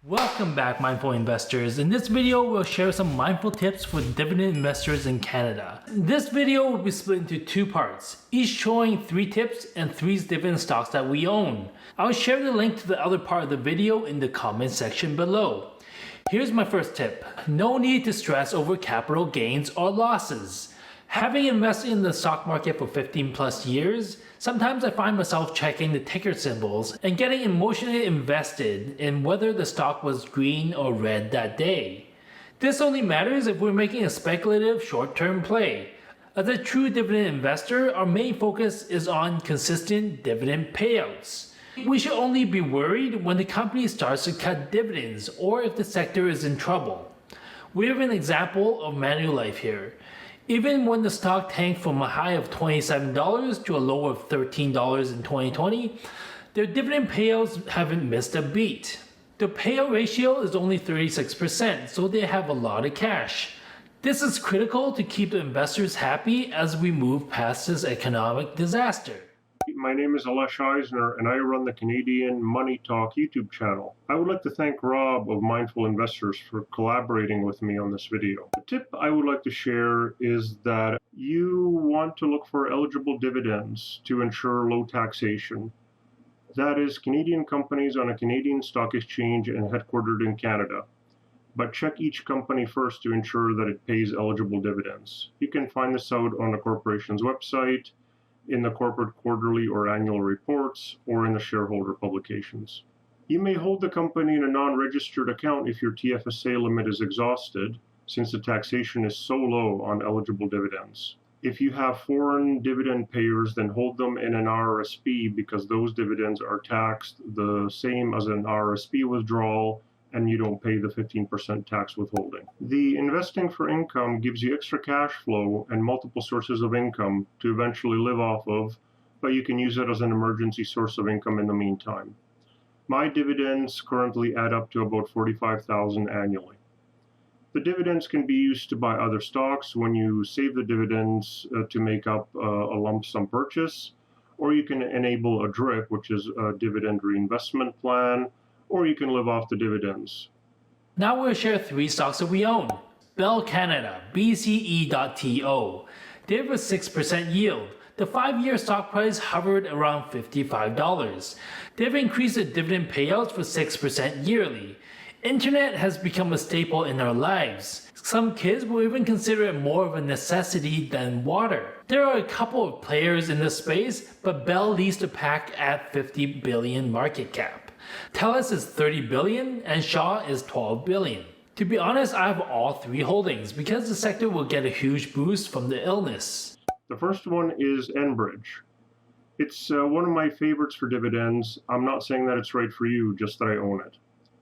Welcome back, mindful investors. In this video, we'll share some mindful tips for dividend investors in Canada. This video will be split into two parts, each showing 3 tips and 3 dividend stocks that we own. I'll share the link to the other part of the video in the comment section below. Here's my first tip. No need to stress over capital gains or losses. Having invested in the stock market for 15 plus years, sometimes I find myself checking the ticker symbols and getting emotionally invested in whether the stock was green or red that day. This only matters if we're making a speculative short-term play. As a true dividend investor, our main focus is on consistent dividend payouts. We should only be worried when the company starts to cut dividends or if the sector is in trouble. We have an example of Manulife here. Even when the stock tanked from a high of $27 to a low of $13 in 2020, their dividend payouts haven't missed a beat. The payout ratio is only 36%, so they have a lot of cash. This is critical to keep the investors happy as we move past this economic disaster. My name is Alesh Eisner, and I run the Canadian Money Talk YouTube channel. I would like to thank Rob of Mindful Investors for collaborating with me on this video. The tip I would like to share is that you want to look for eligible dividends to ensure low taxation. That is, Canadian companies on a Canadian stock exchange and headquartered in Canada. But check each company first to ensure that it pays eligible dividends. You can find this out on the corporation's website, in the corporate quarterly or annual reports, or in the shareholder publications. You may hold the company in a non-registered account if your TFSA limit is exhausted, since the taxation is so low on eligible dividends. If you have foreign dividend payers, then hold them in an RRSP because those dividends are taxed the same as an RRSP withdrawal, and you don't pay the 15% tax withholding. The investing for income gives you extra cash flow and multiple sources of income to eventually live off of, but you can use it as an emergency source of income in the meantime. My dividends currently add up to about $45,000 annually. The dividends can be used to buy other stocks when you save the dividends to make up a lump sum purchase, or you can enable a DRIP, which is a dividend reinvestment plan, or you can live off the dividends. Now we'll share 3 stocks that we own. Bell Canada, BCE.TO. They have a 6% yield. The 5-year stock price hovered around $55. They've increased the dividend payouts for 6% yearly. Internet has become a staple in our lives. Some kids will even consider it more of a necessity than water. There are a couple of players in this space, but Bell leads the pack at $50 billion market cap. TELUS is $30 billion and Shaw is $12 billion. To be honest, I have all 3 holdings because the sector will get a huge boost from the illness. The first one is Enbridge. It's one of my favorites for dividends. I'm not saying that it's right for you, just that I own it.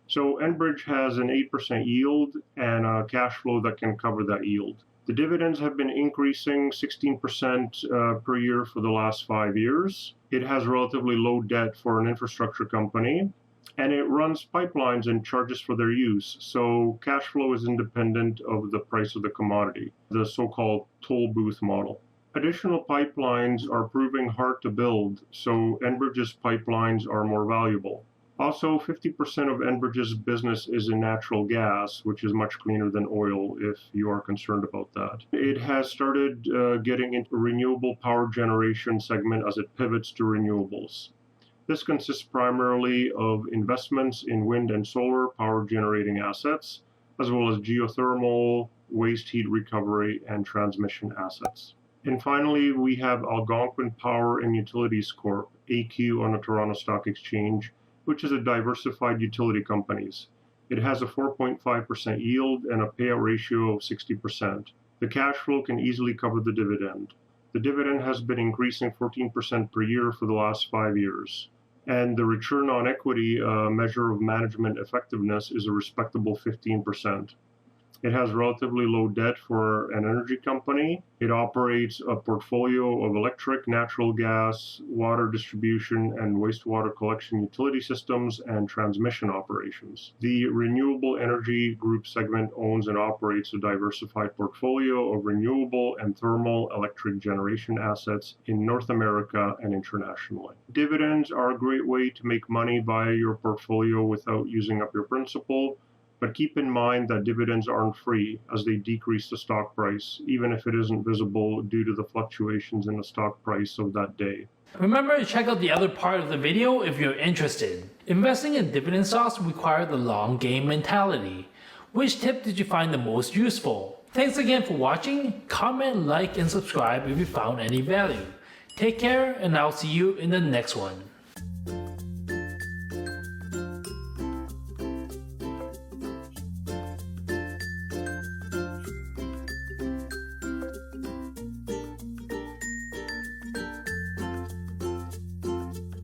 So Enbridge has an 8% yield and a cash flow that can cover that yield. The dividends have been increasing 16% per year for the last 5 years. It has relatively low debt for an infrastructure company, and it runs pipelines and charges for their use. So cash flow is independent of the price of the commodity, the so-called toll booth model. Additional pipelines are proving hard to build, so Enbridge's pipelines are more valuable. Also, 50% of Enbridge's business is in natural gas, which is much cleaner than oil if you are concerned about that. It has started getting into renewable power generation segment as it pivots to renewables. This consists primarily of investments in wind and solar power generating assets, as well as geothermal, waste heat recovery, and transmission assets. And finally, we have Algonquin Power and Utilities Corp, AQ on the Toronto Stock Exchange, which is a diversified utility companies. It has a 4.5% yield and a payout ratio of 60%. The cash flow can easily cover the dividend. The dividend has been increasing 14% per year for the last 5 years. And the return on equity measure of management effectiveness is a respectable 15%. It has relatively low debt for an energy company. It operates a portfolio of electric, natural gas, water distribution, and wastewater collection utility systems and transmission operations. The renewable energy group segment owns and operates a diversified portfolio of renewable and thermal electric generation assets in North America and internationally. Dividends are a great way to make money via your portfolio without using up your principal. But keep in mind that dividends aren't free, as they decrease the stock price, even if it isn't visible due to the fluctuations in the stock price of that day. Remember to check out the other part of the video if you're interested. Investing in dividend stocks requires the long game mentality. Which tip did you find the most useful? Thanks again for watching. Comment, like, and subscribe if you found any value. Take care, and I'll see you in the next one.